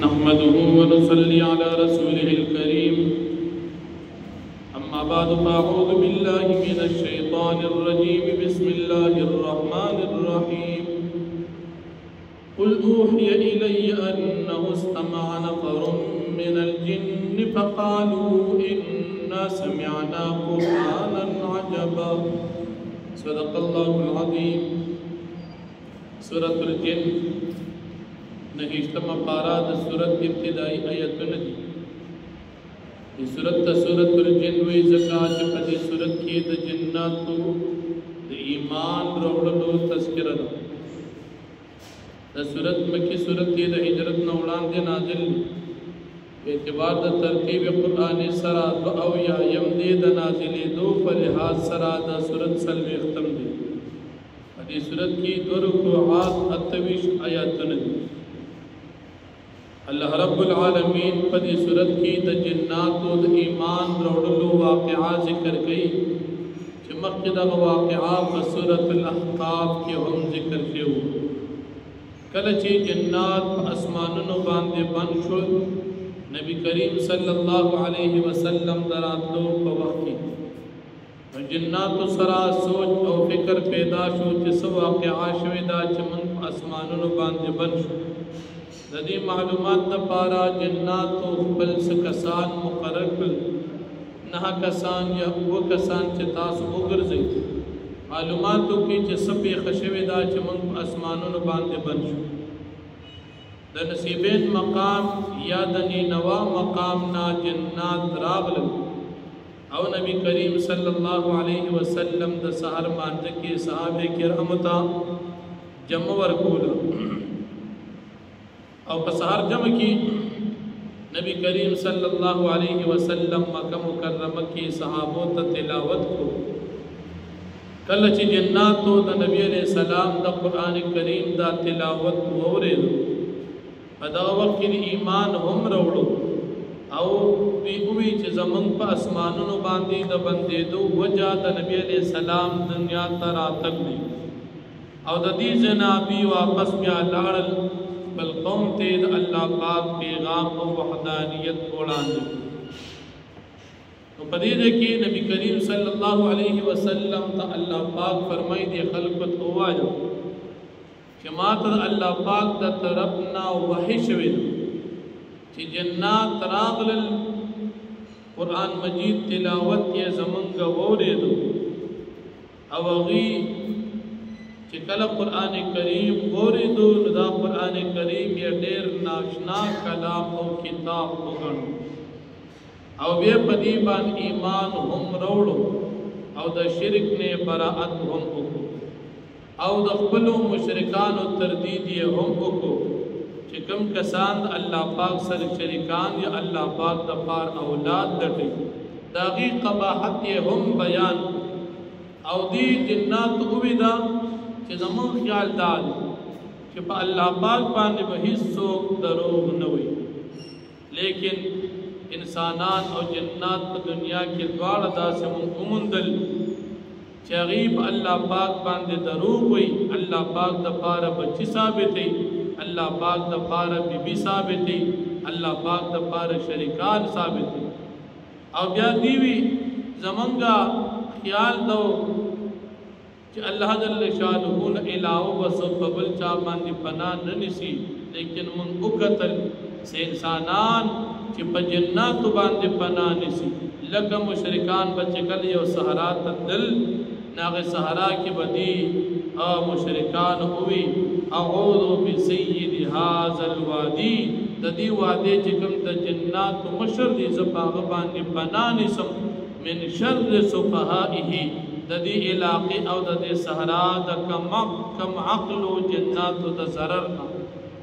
نحمده ونصلي على رسوله الكريم أما بعد فأعوذ بالله من الشيطان الرجيم بسم الله الرحمن الرحيم قل أوحي إلي أنه استمع نفر من الجن فقالوا إنا سمعنا قرآنا عجبا صدق الله العظيم سورة الجن نهیشتم پارا دا سورت ابتدائی آیتون دی دی سورت تا سورت الجن وی زکا چپا دی سورت کی دا جناتو دا ایمان روڑلو تذکر دا دا سورت مکی سورت دی دا حجرت نوڑان دی نازل اعتبار دا ترتیب قرآن سرا دو او یا یم دی دا نازلی دو فلحاظ سرا دا سورت سلوی اختم دی دی سورت کی دو رکوعات اتویش آیاتون دی اللہ رب العالمین پدی صورت کی دا جنات و دا ایمان روڑلو واقعہ ذکر گئی چمک دا واقعہ بصورت الاحقاف کی ہم ذکر کیو کلچی جنات اسمانونو باندے بن شد نبی کریم صلی اللہ علیہ وسلم دراتلو پوقی جنات سرا سوچ او فکر پیدا شو جس واقعہ شویدہ چمن اسمانونو باندے بن شد ندی معلومات دا پارا جنات و خبل سکسان مقرر کل نہا کسان یا وہ کسان چه تاس اگر زی معلوماتو کی چه سپی خشوی دا چه من اسمانون باندے بن شو دا نصیبین مقام یا دنی نوا مقام نا جنات راغل او نبی کریم صلی اللہ علیہ وسلم دا سہر مانزکی صحابے کی رحمتا جمع ورکولا او پسہر جمع کی نبی کریم صلی اللہ علیہ وسلم مکہ مکرمہ کی صحابوں تا تلاوت کو کلچ جناتو دا نبی علیہ السلام دا قرآن کریم دا تلاوت وورے دو دا وقت ایمان ہم روڑو او بی اوی چی زمان پا اسمانونو باندی دا بندے دو وجہ دا نبی علیہ السلام دنیا تا راتک دی او دا دی جنابی واپس بیا لارل بل قوم تید اللہ پاک پیغام و وحدانیت اولان دے تو پدید ہے کہ نبی کریم صلی اللہ علیہ وسلم تا اللہ پاک فرمائی دے خلقت ہوا جا چمات اللہ پاک دا طرفنا وحی شوید چی جنات راغل قرآن مجید تلاوت یہ زمنگا وورے دو اوغی چکل قرآن کریم گوری دو ندا قرآن کریم یا دیر ناشنا کلام او کتاب اگن او بے پدیبان ایمان ہم روڑو او دا شرک نے براعت ہم اکو او دا خبلو مشرکان و تردیدی ہم اکو چکم کساند اللہ پاک سر شرکان یا اللہ پاک دا پار اولاد لٹی داغی قباحت یہ ہم بیان او دی جنات اوی دا کہ زمان خیال داد کہ پا اللہ پاک پانے بہی سوک دروغ نوی لیکن انسانان اور جنات پا دنیا کی دوار دا سے امندل چاگیب اللہ پاک پاندے دروغ ہوئی اللہ پاک دا پارا بچی ثابت ہے اللہ پاک دا پارا بی بی ثابت ہے اللہ پاک دا پارا شرکان ثابت ہے اور بیا دیوی زمان کا خیال دو کہ اللہ جل شانہون علاو بسو قبل چاپان دی پناہ ننسی لیکن من اکتل سے انسانان چی پا جناتو باندی پناہ نسی لکا مشرکان بچکل یو سہرات دل ناغ سہرا کی بدی مشرکان ہوئی اعوذو بسید حاض الوادی دا دی وادی چکم دا جناتو مشر دی زباغ باندی پناہ نسم من شر سفہائہی دا دی علاقی او دا دی سہرا دا کم عقل و جنات دا ضررنا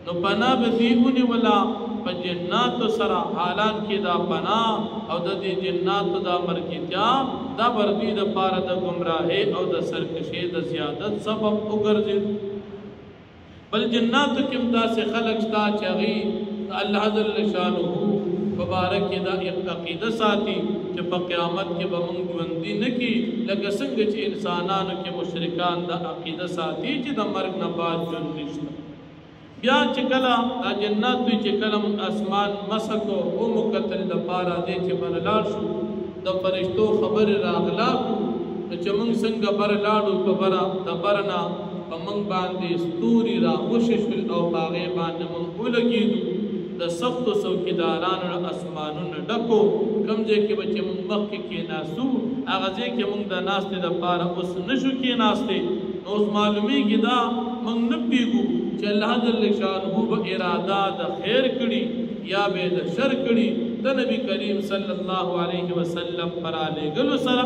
نو پناہ بدی اونی والا پا جنات سرا حالان کی دا پناہ او دا دی جنات دا مرکتیا دا بردی دا پارا دا گمراہی او دا سرکشی دا زیادت سبب اگرزید بل جنات کم دا سے خلق شتا چاگی اللہ جل شانہو مبارک دا عقیدہ ساتھی کہ پا قیامت کے بمنگ جوندی نکی لگا سنگ چی انسانانو کے مشرکان دا عقیدہ ساتھی چی دا مرگ نباد جن نشتا بیا چې کله دا جنات دوی چې کله اسمان مسکو او مکتل د پاره دی چې بنلاړ شو د فرشتو خبر راغلا کو چې موږ څنګه بر لاړو په برا د برنا په موږ باندې ستوري را خوششل او باغې باندې موږ ولګیدو د سختو څوکیدارانو اسمانونو ډکو کمځه کې بچ موږ مخکې کې ناسو هغه ځای کې موږ د ناستې د پاره اوس نشو کې ناستې اوس معلومیږي دا موږ نه پیګو چې الله جل شانه به اراده د خیر کړي یا به د شر کړي د نبی کریم صلی الله علیه وسلم پر علی ګلو سره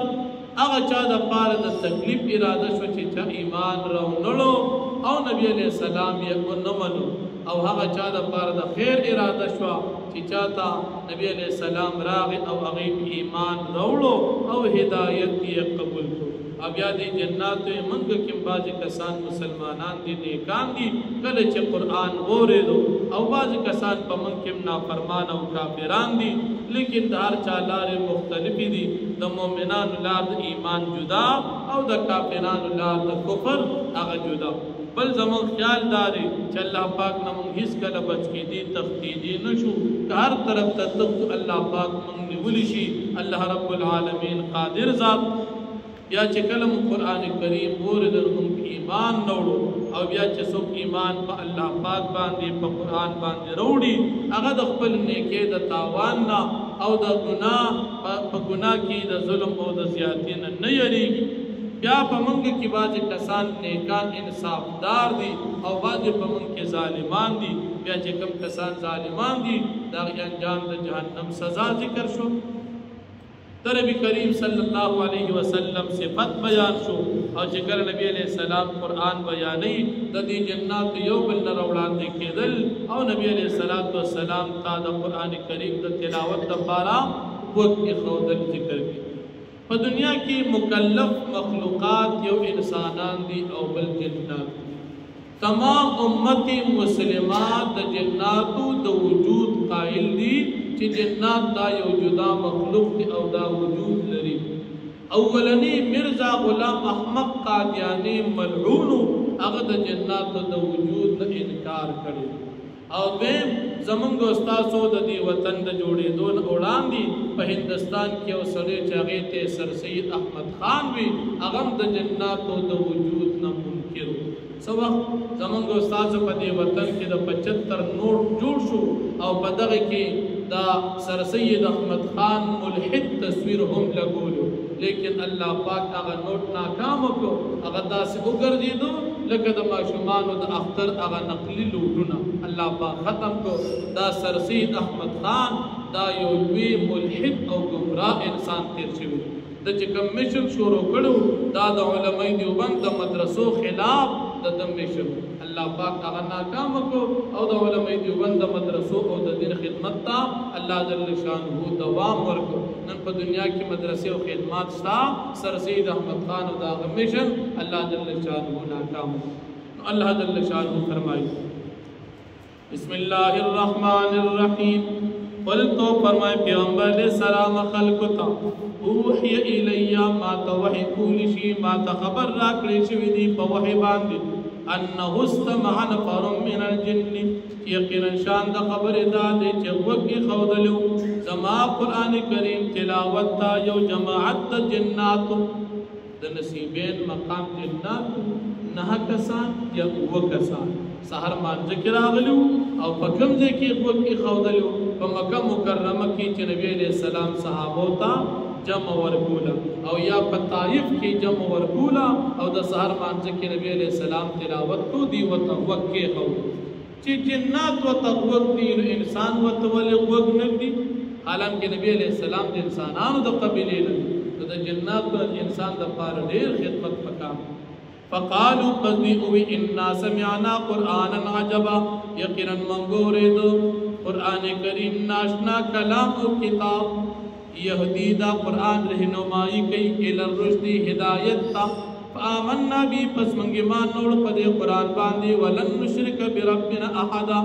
هغه چا د پاره د تکلیف اراده شو چې چا ایمان راوړلو او نبی علیہ السلام یې ونمنو او هغه چا د پاره د خیر اراده شو چې چاته نبی علیہ السلام راغ او هغه ایمان راوړو او هدایت یې قبول کړو اب یا دی جنات منګ کې بعض کسان مسلمانان دي نیکان دي کله چې قران اوریدو او بعض کسان په منګ کې نافرمان او کافران دي لیکن دار چا لارې مختلفې دي د مؤمنانو لار د ایمان جدا او د کافرانو لار د کفر هغه جدا بل زمون خیال داري چې الله پاک نه مونږ هیڅ کله بچ کې دي تخدیدي نشو هر طرف ته الله پاک مونږ نیول شي الله رب العالمین قادر ذات یا چې کلم قرآن کریم اوریدل موږ ایمان نوړو او بیا چې څوک ایمان په الله پاک باندې په قرآن باندې وروړي هغه د خپل نیکۍ د تاوان نه او د ګناه په ګناه کې د ظلم او د زیاتۍ نه نه یریږي بیا په موږ کې بعض کسان نیکان انصافدار دي او بعض په موږ کې ظالمان دي بیا چې کوم کسان ظالمان دي دا انجام د جهنم سزا ذکر شو در نبی کریم صلی اللہ علیہ وسلم صفت بیان شو او جگر نبی علیہ السلام قرآن بیانی دا دی جنات یو بل نروڑان دیکھے دل او نبی علیہ السلام تا دا قرآن کریم دا تلاوت دا پارا وقت خودل ذکر کی پا دنیا کی مکلف مخلوقات یو انسانان دی او بل جنات تمام امتی مسلمات دا جناتو دا وجود قائل دی چې جنات دا یو جدا مخلوق دی او دا وجود لري اولنی مرزا غلام احمد قادیانی ملعون هغه د جنات د وجود نه انکار کړي او دیم زمونږ استادو د دې وطن د جوړېدو وړاندې په هندستان کې او سړی چې هغه ته سر سید احمد خان وی هغه د جنات د وجود نه منکر سبا زمونږ استاد په دې وطن کې د 75 نوٹ جوړ شو او په دغه کې دا سر سید احمد خان ملحد تصویر هم لګولو لیکن الله پاک هغه نوٹ ناکام کو هغه داسې وګرځیدو لکه د ماشومانو د اختر هغه نقلی لوټونه الله پاک ختم کو دا سر سید احمد خان دا یو لوی ملحد او گمراه انسان تیر شوی د چې کمیشن شروع کړو دا د علماء دیوبند د مدرسو خلاف د دمیشن الله پاک هغه ناکام کو او د علماء دیوبند د مدرسو او د دین خدمت ته الله جل شانه دوام ورکو نن په دنیا کې مدرسې او خدمات شتا سر سید احمد خان او دا دمیشن الله جل شانه ناکام الله جل شانه فرمایي بسم الله الرحمن الرحیم قل تو فرمائے پیغمبر علیہ السلام خلق تا اوحی الیا ما تا وحی کولی شی ما تا خبر راکلی شوی دی پا وحی باندی انہو استمع نفر من الجن یقینا شان دا خبر دادی چه وقی خودلو زما قرآن کریم تلاوت تا یو جماعت دا جناتو دا نصیبین مقام جناتو نہ کسان یا او کسان سحر مان ذکر آغلو او پا کم ذکی وقی خودلو په مکه مکرمه کې چې نبی علیہ السلام صحابو ته جمع ورکولا او یا په طائف کې جمع ورکولا او د سحر مانځ کې نبی علیہ السلام تلاوت کو دی وته وکه خو چې جنات وته وق دی انسان وته ول وق نه دی حالانکه نبی علیہ السلام د انسانانو د قبیله نه د جنات د انسان د پاره ډیر خدمت وکړه فقالوا قذئوا إنا سمعنا قرآنا عجبا يقينا منغورد قرآن کریم ناشنا کلام و کتاب یهدی دا قرآن رہنمائی کئی الى الرشد ہدایت تا فآمنا بی پس منگمان نوڑ پدے قرآن باندے ولن نشرک بربنا احدا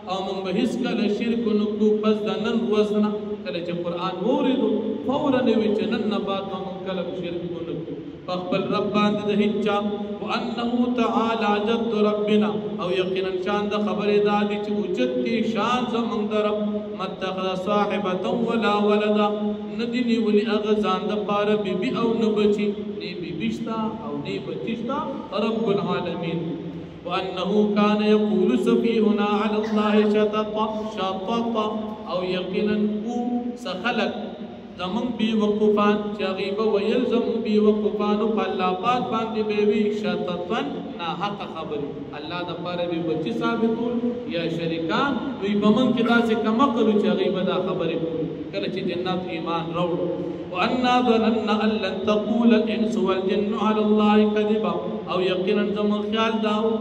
او موږ به هیڅکله شرک نکو پس د نن ورځ نه کله چې قرآن واورېدو فورا نه وي چې نن نه بعد به موږ کله شرک ونکو په خپل رب باندې د هیڅ چا وانه تعالی جد ربنا او یقینا شان د خبرې دا دي چې اوچت دي شان زموږ د رب متخذ صاحبه ولا ولدا ندی نیولي هغه ځان د پاره بیبي او نه بچي نه بیبي شته او نه بچي شته رب العالمین وانه كان يقول سفيهنا على الله شططا او یقینا او سخلق زمون بی وقفان چاغیبه ویل زمون بی وقفانو الله پاک باندې بیوی شططن نا حق خبري الله د پاره به بچی ثابتول یا شریکان وی بمن کې داسې کمقل چاغیبه دا خبري کله چې جنات ایمان راوړ وان ظننا ان لن تقول الانس والجن على الله كذبا او یقینا زمون خیال داو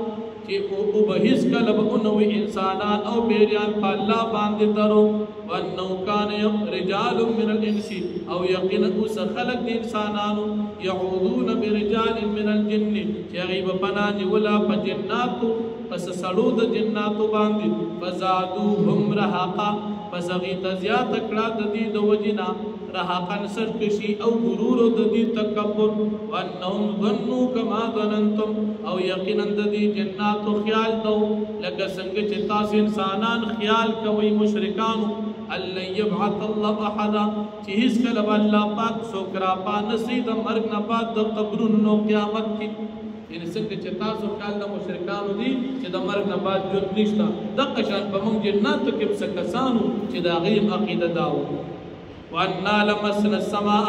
چې او به هیڅ کله به نوې انسانان او بیریان په الله باندې درو وانه كان رجال من الانس او یقینا اوس خلق د انسانانو يعوذون برجال من الجن چې غیب پناه ولا په جناتو پس سړو د جناتو باندې فزادوهم رهقا پس غیت زیات کړه د دې د وجنا رهقن سرکشي او غرور د دې تکبر وانهم ظنوا كما ظننتم او یقینا د دې جناتو خیال دو لکه څنګه چې تاسو انسانان خیال کوي مشرکانو الله يبعث الله احد چې هیڅ کله الله پاک سوکرا پانسي د مرګ نه بعد د قبرونو قیامت کې ان څنګه چې تاسو خیال د مشرکانو دي چې د مرګ نه بعد ژوند نشته د قشان په موږ جناتو کې څه کسانو چې دا غیر عقیده داو وَأَنَّا لَمَسْنَا السَّمَاءَ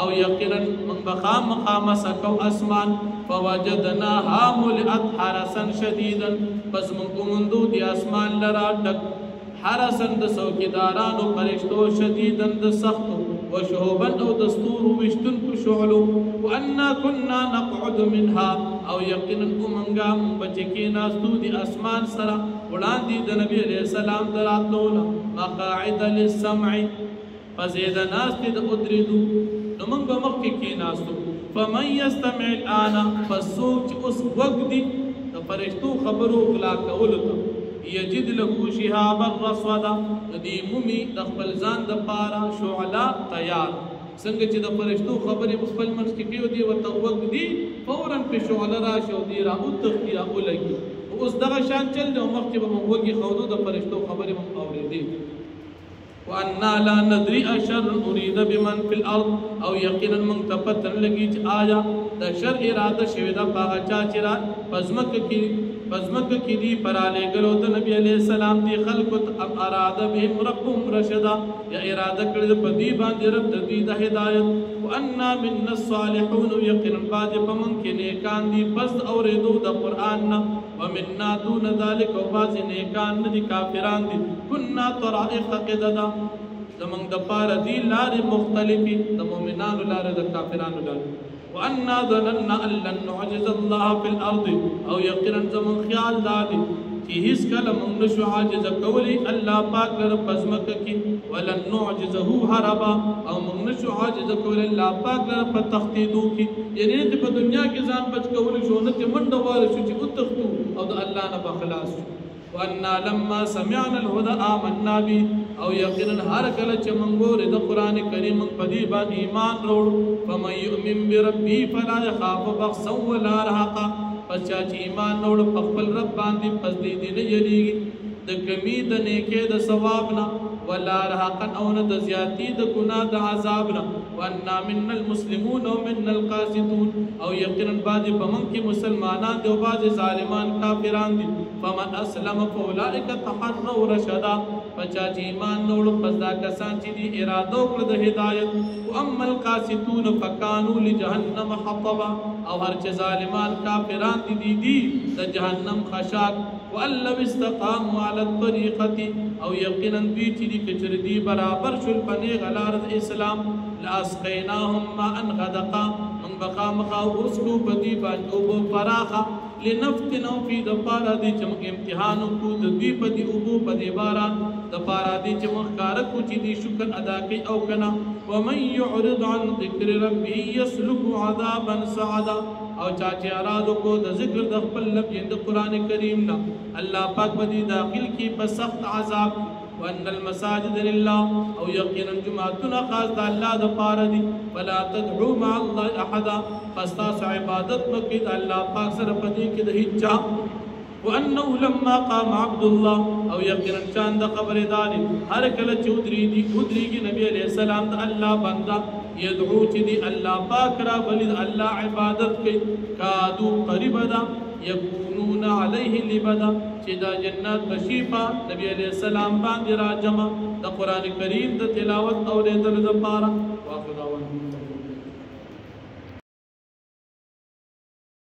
او یقینا من مقام سکو اسمان فوجدناها ملئت حرسا شديدا پس من کومندو دی اسمان لرا ډک حرسا د څوکیدارانو فرشتو شديدا د سختو وشهوبا او دستور وشتن کو شعلو وَأَنَّا كُنَّا نَقْعُدُ مِنْهَا او یقینا کومنګا بچکی ناستو دی اسمان سره وړاندې د نبی عليه السلام دراتلو مقاعد للسمع فزید ناست د ادریدو نو موږ به مخکې کېناستو فمن یستمع الآن فسوک چې اوس وږ دي د فرشتو خبرو غلا کولو ته یجد له شهابا رصدا دې مومي د خپل ځان د پاره شعلا تیار څنګه چې د فرشتو خبرې په خپل منځ کې کېو دي ورته وږ دي فورا په شعلا راشي او دې را اوتښتي را ولګي اوس دغه شان چل دی مخکې به موږ وږي خودو د فرشتو خبرې موږ اورېدې وَأَنَّا لَا نَدْرِي أَشَرٌ أُرِيدَ بِمَنْ فِي الْأَرْضِ او یقینا موږ ته پته نه لګي چې آیا د شر اراده شوې ده په هغه چا چې را پزمکه کې دي پرالېږلو د نبي علیه السلام دي خلکو ته ام اراده بهم ربهم رشدا یا اراده کړې په دې باندې رب د دې د هدایت وَأَنَّا مِنَّا الصَّالِحُونَ یقینا بعضې په موږ کې نیکان دي پس د اورېدو د قرآن نه ومنا دون ذلك او بعضې نیکان نه دي کافران دي كنا طرائق قددا زمونږ د پاره دي لارې مختلفې د مؤمنانو لارې د کافرانو لارې وَأَنَّا ظَنَنَّا أَن لَّن نُّعْجِزَ اللَّهَ فِي الْأَرْضِ او یقینا زمون خیال دا دی چې هیڅ کله موږ نشو عاجزه کولی الله پاک لره په ځمکه کې ولن نعجزه هربا او موږ نشو عاجزه کولی الله پاک لره په تختیدو کې یعنې ته په دنیا کې ځان بچ کولی شو نه ته منډه واره شو چې وتښتو او د الله نه به خلاص شو وَأَنَّا لَمَّا سَمِعْنَا الْهُدَىٰ آمَنَّا بِهِ او یقینا هر کله چې موږ ورې د قرآن کریم په دې باندې ایمان وروړو فمن یؤمن بربه فلا يخاف بخسا ولا رهقا پس چې ایمان وروړو په خپل رب باندې پس دې نه یریږي د کمی د نیکۍ د ثواب نه ولا رهقا او نه د زیاتی د ګناه د عذاب نه وَأَنَّا مِنَّا الْمُسْلِمُونَ وَمِنَّا الْقَاسِطُونَ او یقینا بعضې په موږ کې مسلمانان دي او بعضې ظالمان کافران دي فمن اسلم فاولئک تحروا رشدا پچا چې ایمان وروړو پس دا کسان چې دي اراده وکړه د هدایت واما القاسطون فكانوا لجهنم حطبا او هر چې ظالمان کافران دي د جهنم خشاک وان لو استقاموا على الطريقه او یقینا دوی چې دي کچر دي برابر شول پنې غلار اسلام لاسقیناهم ماء غدقا من بقامخا وسکو بدی باندې او فراخه لنفتنو فی د پارا دی چې موږ امتحانو کو د دوی په دی اوبو په دی باران د پارا دی چې موږ کار کو چې دی شکر ادا کوي او کنا ومن يعرض عن ذکر ربه يسلك عذابا صعدا او چاچه ارادو کو د ذکر د خپل لفظ د قران کریم نا الله پاک بدی داخل کی په سخت عذاب وان المساجد لله او یقینا جمعتنا خاص د الله د پاره دي فلا تدعوا مع الله احد فاستاس عبادت وکي د الله پاک سره پدی کې د هیڅ وانه لما قام عبد الله او یقینا چاند قبر دار هر کله چودري دي ودريږي نبی عليه السلام د الله بندا يدعو چې دي الله پاک را بل الله عبادت کوي کادو قریب ده يكونون عليه لبدا چې دا جنات بشيفا نبی عليه السلام باندې را جمع د قران کریم د تلاوت او د پاره واخذ